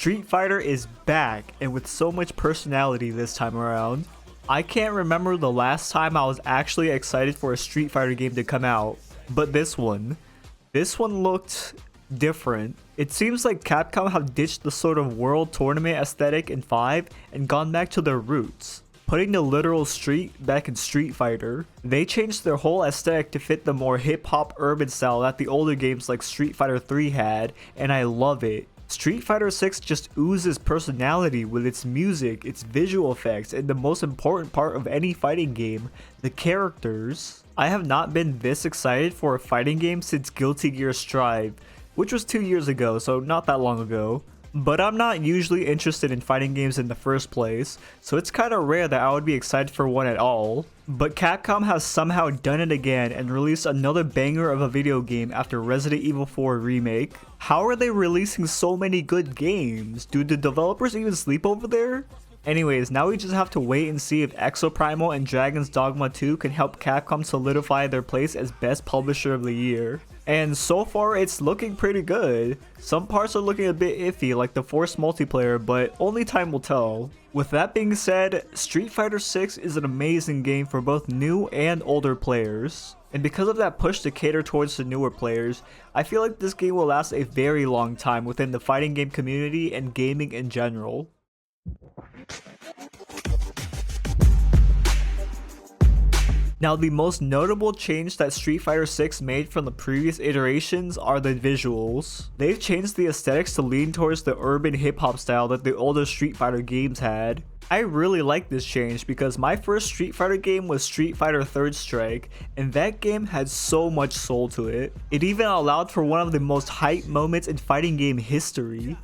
Street Fighter is back, and with so much personality this time around. I can't remember the last time I was actually excited for a Street Fighter game to come out, but this one looked different. It seems like Capcom have ditched the sort of world tournament aesthetic in 5 and gone back to their roots, putting the literal street back in Street Fighter. They changed their whole aesthetic to fit the more hip-hop urban style that the older games like Street Fighter 3 had, and I love it. Street Fighter 6 just oozes personality with its music, its visual effects, and the most important part of any fighting game, the characters. I have not been this excited for a fighting game since Guilty Gear Strive, which was 2 years ago, so not that long ago. But I'm not usually interested in fighting games in the first place, so it's kinda rare that I would be excited for one at all. But Capcom has somehow done it again and released another banger of a video game after Resident Evil 4 Remake. How are they releasing so many good games? Do the developers even sleep over there? Anyways, now we just have to wait and see if Exoprimal and Dragon's Dogma 2 can help Capcom solidify their place as best publisher of the year. And so far it's looking pretty good. Some parts are looking a bit iffy like the forced multiplayer, but only time will tell. With that being said, Street Fighter 6 is an amazing game for both new and older players. And because of that push to cater towards the newer players, I feel like this game will last a very long time within the fighting game community and gaming in general. Now, the most notable change that Street Fighter 6 made from the previous iterations are the visuals. They've changed the aesthetics to lean towards the urban hip-hop style that the older Street Fighter games had. I really like this change because my first Street Fighter game was Street Fighter 3rd Strike, and that game had so much soul to it. It even allowed for one of the most hype moments in fighting game history.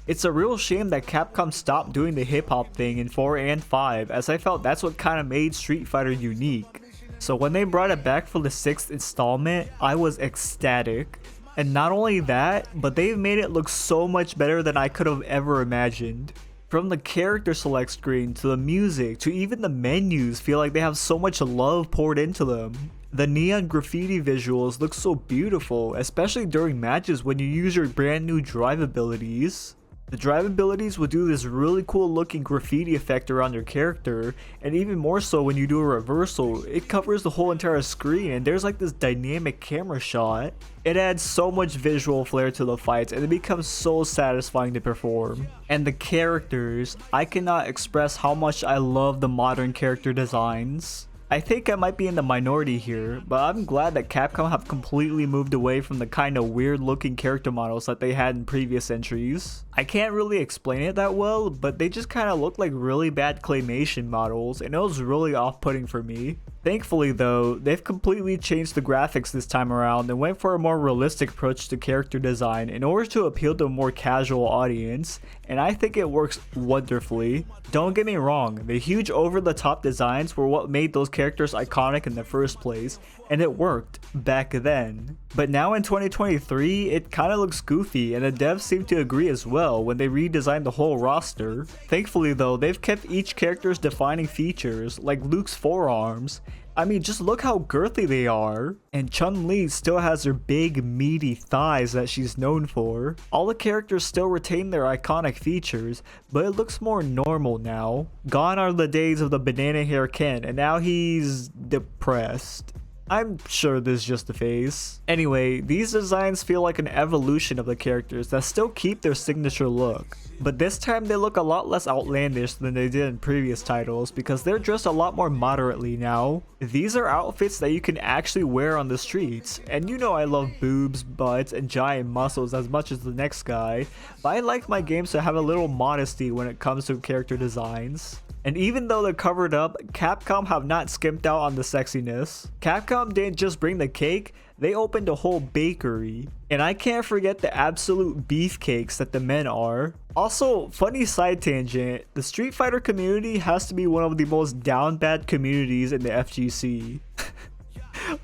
It's a real shame that Capcom stopped doing the hip-hop thing in 4 and 5, as I felt that's what kinda made Street Fighter unique. So when they brought it back for the 6th installment, I was ecstatic. And not only that, but they've made it look so much better than I could have ever imagined. From the character select screen, to the music, to even the menus feel like they have so much love poured into them. The neon graffiti visuals look so beautiful, especially during matches when you use your brand new drive abilities. The drive abilities will do this really cool looking graffiti effect around your character, and even more so when you do a reversal, it covers the whole entire screen and there's like this dynamic camera shot. It adds so much visual flair to the fights and it becomes so satisfying to perform. And the characters, I cannot express how much I love the modern character designs. I think I might be in the minority here, but I'm glad that Capcom have completely moved away from the kind of weird looking character models that they had in previous entries. I can't really explain it that well, but they just kind of look like really bad claymation models, and it was really off-putting for me. Thankfully though, they've completely changed the graphics this time around and went for a more realistic approach to character design in order to appeal to a more casual audience, and I think it works wonderfully. Don't get me wrong, the huge over-the-top designs were what made those characters iconic in the first place, and it worked back then. But now in 2023, it kinda looks goofy, and the devs seem to agree as well when they redesigned the whole roster. Thankfully though, they've kept each character's defining features, like Luke's forearms. I mean, just look how girthy they are. And Chun-Li still has her big, meaty thighs that she's known for. All the characters still retain their iconic features, but it looks more normal now. Gone are the days of the banana hair Ken, and now he's depressed. I'm sure this is just a phase. Anyway, these designs feel like an evolution of the characters that still keep their signature look. But this time they look a lot less outlandish than they did in previous titles because they're dressed a lot more moderately now. These are outfits that you can actually wear on the streets, and you know I love boobs, butts, and giant muscles as much as the next guy, but I like my games to have a little modesty when it comes to character designs. And even though they're covered up, Capcom have not skimped out on the sexiness. Capcom didn't just bring the cake, they opened a whole bakery. And I can't forget the absolute beefcakes that the men are. Also, funny side tangent, the Street Fighter community has to be one of the most down bad communities in the FGC.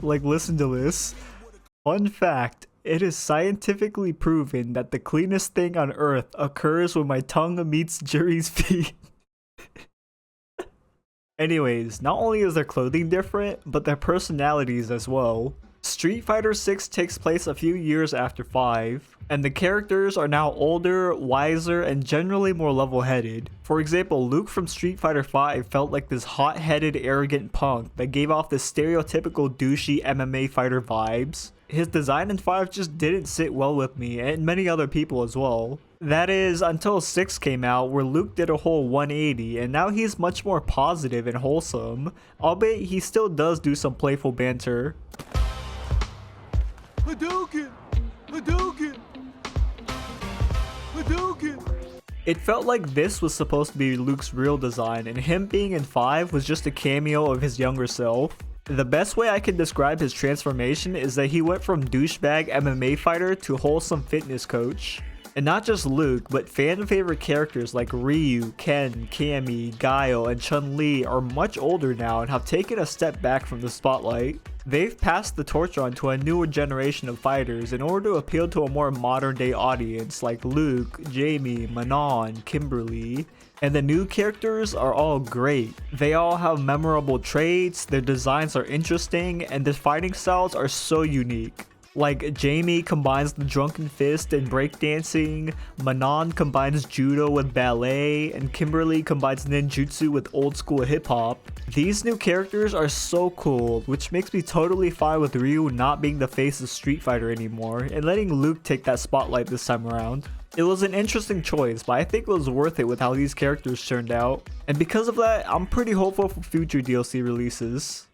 Like, listen to this. Fun fact, It is scientifically proven that the cleanest thing on earth occurs when my tongue meets Juri's feet. Anyways, not only is their clothing different, but their personalities as well. Street Fighter 6 takes place a few years after 5, and the characters are now older, wiser, and generally more level-headed. For example, Luke from Street Fighter 5 felt like this hot-headed, arrogant punk that gave off the stereotypical douchey MMA fighter vibes. His design in 5 just didn't sit well with me, and many other people as well. That is, until 6 came out, where Luke did a whole 180, and now he's much more positive and wholesome, albeit he still does do some playful banter. Hadouken! Hadouken! Hadouken! It felt like this was supposed to be Luke's real design, and him being in 5 was just a cameo of his younger self. The best way I can describe his transformation is that he went from douchebag MMA fighter to wholesome fitness coach. And not just Luke, but fan favorite characters like Ryu, Ken, Cammy, Guile, and Chun-Li are much older now and have taken a step back from the spotlight. They've passed the torch on to a newer generation of fighters in order to appeal to a more modern day audience like Luke, Jamie, Manon, Kimberly. And the new characters are all great. They all have memorable traits, their designs are interesting, and their fighting styles are so unique. Like, Jamie combines the drunken fist and breakdancing, Manon combines judo with ballet, and Kimberly combines ninjutsu with old school hip-hop. These new characters are so cool, which makes me totally fine with Ryu not being the face of Street Fighter anymore, and letting Luke take that spotlight this time around. It was an interesting choice, but I think it was worth it with how these characters turned out. And because of that, I'm pretty hopeful for future DLC releases.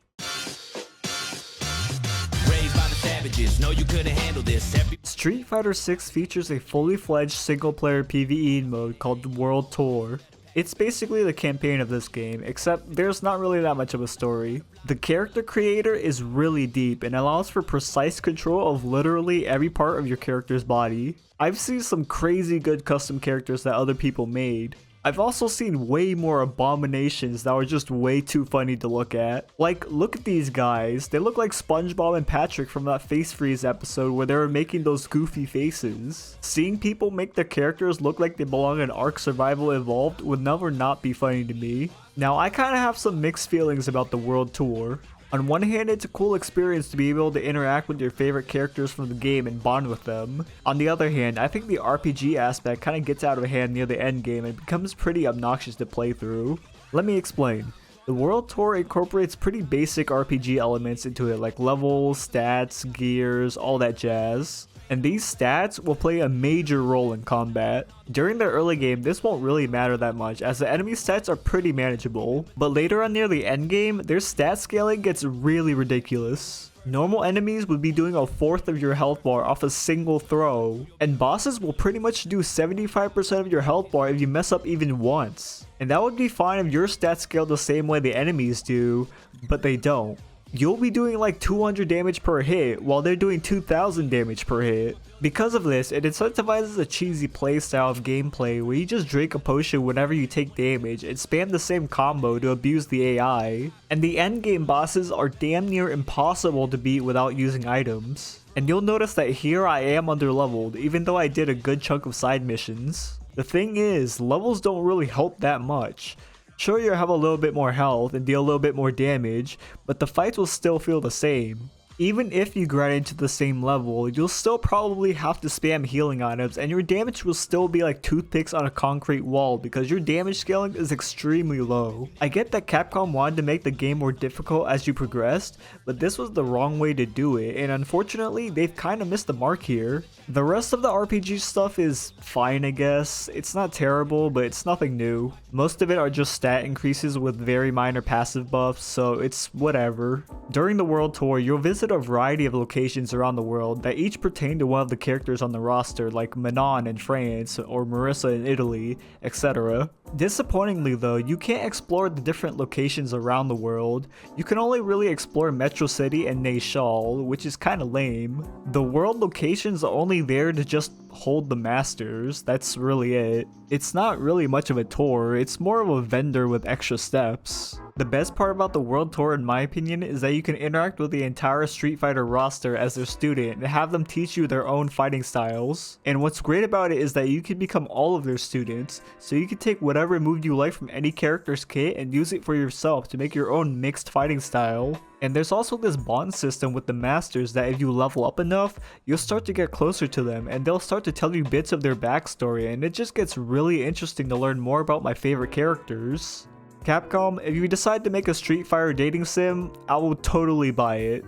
No, you couldn't handle this. Street Fighter 6 features a fully fledged single-player PvE mode called World Tour. It's basically the campaign of this game, except there's not really that much of a story. The character creator is really deep and allows for precise control of literally every part of your character's body. I've seen some crazy good custom characters that other people made. I've also seen way more abominations that were just way too funny to look at. Like, look at these guys. They look like SpongeBob and Patrick from that Face Freeze episode where they were making those goofy faces. Seeing people make their characters look like they belong in Ark Survival Evolved would never not be funny to me. Now, I kinda have some mixed feelings about the World Tour. On one hand, it's a cool experience to be able to interact with your favorite characters from the game and bond with them. On the other hand, I think the RPG aspect kinda gets out of hand near the end game and becomes pretty obnoxious to play through. Let me explain. The World Tour incorporates pretty basic RPG elements into it, like levels, stats, gears, all that jazz. And these stats will play a major role in combat. During the early game, this won't really matter that much as the enemy stats are pretty manageable, but later on near the end game, their stat scaling gets really ridiculous. Normal enemies would be doing a fourth of your health bar off a single throw, and bosses will pretty much do 75% of your health bar if you mess up even once. And that would be fine if your stats scale the same way the enemies do, but they don't. You'll be doing like 200 damage per hit while they're doing 2000 damage per hit. Because of this, it incentivizes a cheesy playstyle of gameplay where you just drink a potion whenever you take damage and spam the same combo to abuse the AI. And the endgame bosses are damn near impossible to beat without using items. And you'll notice that here I am underleveled even though I did a good chunk of side missions. The thing is, levels don't really help that much. Sure, you have a little bit more health and deal a little bit more damage, but the fights will still feel the same. Even if you grind into the same level, you'll still probably have to spam healing items and your damage will still be like toothpicks on a concrete wall because your damage scaling is extremely low. I get that Capcom wanted to make the game more difficult as you progressed, but this was the wrong way to do it, and unfortunately they've kinda missed the mark here. The rest of the RPG stuff is fine, I guess. It's not terrible, but it's nothing new. Most of it are just stat increases with very minor passive buffs, so it's whatever. During the World Tour, you'll visit a variety of locations around the world that each pertain to one of the characters on the roster, like Manon in France or Marissa in Italy, etc. Disappointingly though, you can't explore the different locations around the world. You can only really explore Metro City and Neychal, which is kinda lame. The world locations are only there to just hold the masters, that's really it. It's not really much of a tour, it's more of a vendor with extra steps. The best part about the World Tour in my opinion is that you can interact with the entire Street Fighter roster as their student and have them teach you their own fighting styles. And what's great about it is that you can become all of their students, so you can take whatever move you like from any character's kit and use it for yourself to make your own mixed fighting style. And there's also this bond system with the masters that if you level up enough, you'll start to get closer to them and they'll start to tell you bits of their backstory, and it just gets really interesting to learn more about my favorite characters. Capcom, if you decide to make a Street Fighter dating sim, I will totally buy it.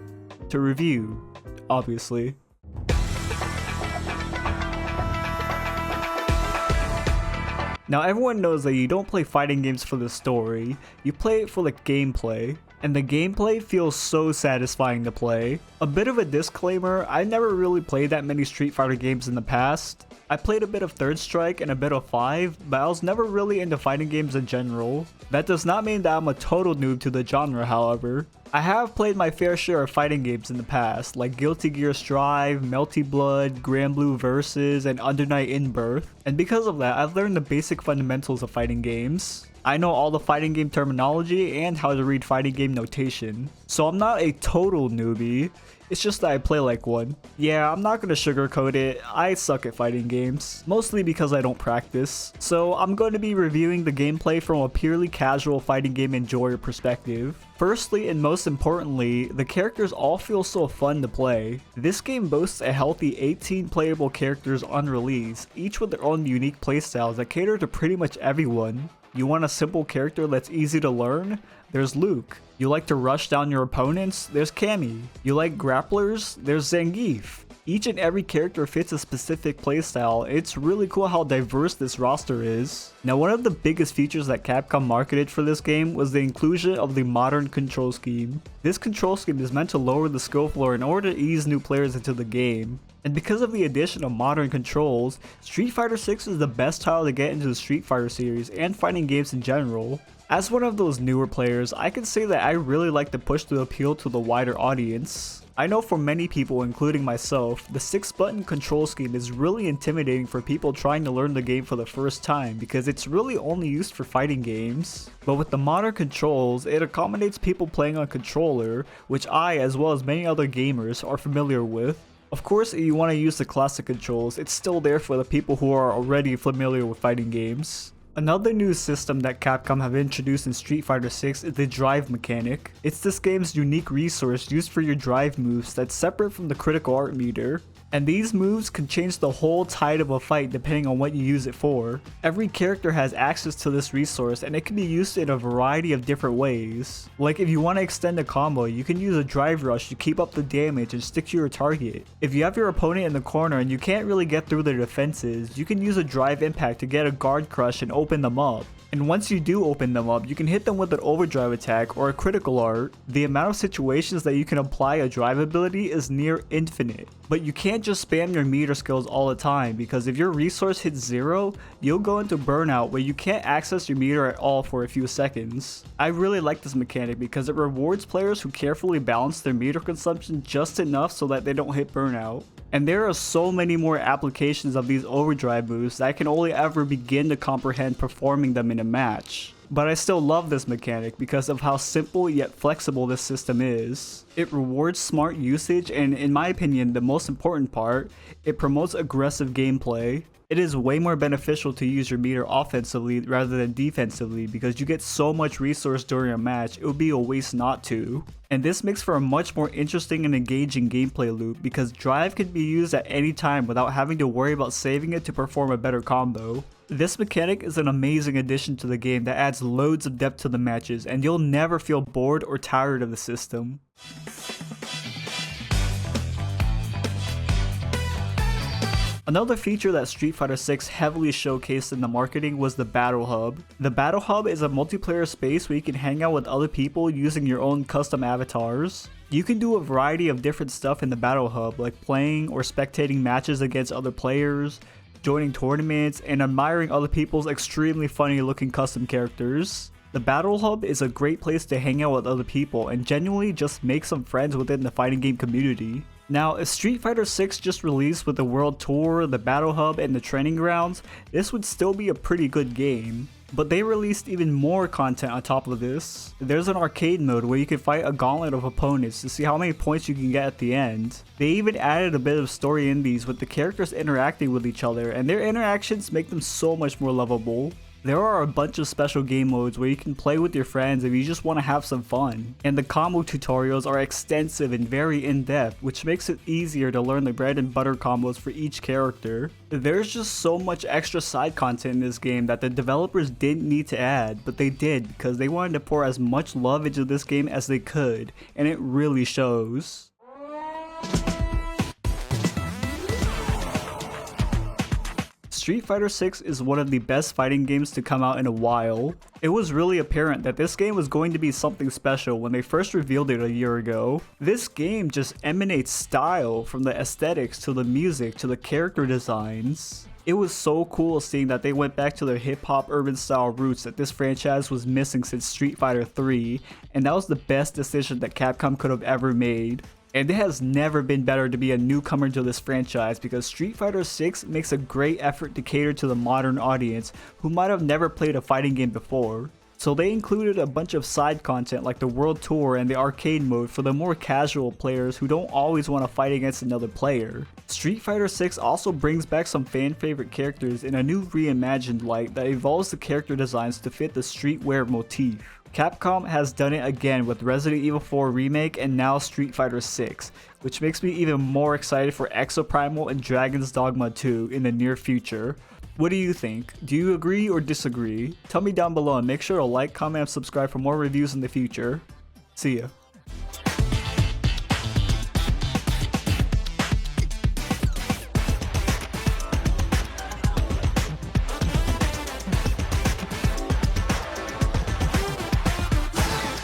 To review, obviously. Now everyone knows that you don't play fighting games for the story, you play it for the gameplay. And the gameplay feels so satisfying to play. A bit of a disclaimer, I never really played that many Street Fighter games in the past. I played a bit of Third Strike and a bit of 5, but I was never really into fighting games in general. That does not mean that I'm a total noob to the genre, however. I have played my fair share of fighting games in the past, like Guilty Gear Strive, Melty Blood, Grand Blue Versus, and Under Night In-Birth. And because of that, I've learned the basic fundamentals of fighting games. I know all the fighting game terminology and how to read fighting game notation. So I'm not a total newbie, it's just that I play like one. Yeah, I'm not gonna sugarcoat it, I suck at fighting games, mostly because I don't practice. So I'm going to be reviewing the gameplay from a purely casual fighting game enjoyer perspective. Firstly and most importantly, the characters all feel so fun to play. This game boasts a healthy 18 playable characters on release, each with their own unique playstyles that cater to pretty much everyone. You want a simple character that's easy to learn? There's Luke. You like to rush down your opponents? There's Cammy. You like grapplers? There's Zangief. Each and every character fits a specific playstyle. It's really cool how diverse this roster is. Now, one of the biggest features that Capcom marketed for this game was the inclusion of the modern control scheme. This control scheme is meant to lower the skill floor in order to ease new players into the game. And because of the addition of modern controls, Street Fighter 6 is the best title to get into the Street Fighter series and fighting games in general. As one of those newer players, I can say that I really like the push to appeal to the wider audience. I know for many people, including myself, the 6-button control scheme is really intimidating for people trying to learn the game for the first time because it's really only used for fighting games. But with the modern controls, it accommodates people playing on controller, which I, as well as many other gamers, are familiar with. Of course, if you want to use the classic controls, it's still there for the people who are already familiar with fighting games. Another new system that Capcom have introduced in Street Fighter 6 is the drive mechanic. It's this game's unique resource used for your drive moves that's separate from the critical art meter. And these moves can change the whole tide of a fight depending on what you use it for. Every character has access to this resource and it can be used in a variety of different ways. Like if you want to extend a combo, you can use a drive rush to keep up the damage and stick to your target. If you have your opponent in the corner and you can't really get through their defenses, you can use a drive impact to get a guard crush and open them up. And once you do open them up, you can hit them with an overdrive attack or a critical art. The amount of situations that you can apply a drive ability is near infinite. But you can't just spam your meter skills all the time because if your resource hits 0, you'll go into burnout where you can't access your meter at all for a few seconds. I really like this mechanic because it rewards players who carefully balance their meter consumption just enough so that they don't hit burnout. And there are so many more applications of these overdrive moves that I can only ever begin to comprehend performing them in a match. But I still love this mechanic because of how simple yet flexible this system is. It rewards smart usage and, in my opinion, the most important part, it promotes aggressive gameplay. It is way more beneficial to use your meter offensively rather than defensively because you get so much resource during a match, it would be a waste not to. And this makes for a much more interesting and engaging gameplay loop because drive can be used at any time without having to worry about saving it to perform a better combo. This mechanic is an amazing addition to the game that adds loads of depth to the matches and you'll never feel bored or tired of the system. Another feature that Street Fighter 6 heavily showcased in the marketing was the Battle Hub. The Battle Hub is a multiplayer space where you can hang out with other people using your own custom avatars. You can do a variety of different stuff in the Battle Hub, like playing or spectating matches against other players, joining tournaments, and admiring other people's extremely funny looking custom characters. The Battle Hub is a great place to hang out with other people and genuinely just make some friends within the fighting game community. Now, if Street Fighter 6 just released with the World Tour, the Battle Hub, and the Training Grounds, this would still be a pretty good game. But they released even more content on top of this. There's an arcade mode where you can fight a gauntlet of opponents to see how many points you can get at the end. They even added a bit of story in these with the characters interacting with each other, and their interactions make them so much more lovable. There are a bunch of special game modes where you can play with your friends if you just want to have some fun. And the combo tutorials are extensive and very in-depth, which makes it easier to learn the bread and butter combos for each character. There's just so much extra side content in this game that the developers didn't need to add, but they did because they wanted to pour as much love into this game as they could, and it really shows. Street Fighter 6 is one of the best fighting games to come out in a while. It was really apparent that this game was going to be something special when they first revealed it a year ago. This game just emanates style, from the aesthetics to the music to the character designs. It was so cool seeing that they went back to their hip-hop urban style roots that this franchise was missing since Street Fighter 3, and that was the best decision that Capcom could have ever made. And it has never been better to be a newcomer to this franchise because Street Fighter 6 makes a great effort to cater to the modern audience who might have never played a fighting game before. So they included a bunch of side content like the World Tour and the arcade mode for the more casual players who don't always want to fight against another player. Street Fighter 6 also brings back some fan favorite characters in a new reimagined light that evolves the character designs to fit the streetwear motif. Capcom has done it again with Resident Evil 4 Remake and now Street Fighter 6, which makes me even more excited for Exoprimal and Dragon's Dogma 2 in the near future. What do you think? Do you agree or disagree? Tell me down below and make sure to like, comment, and subscribe for more reviews in the future. See ya.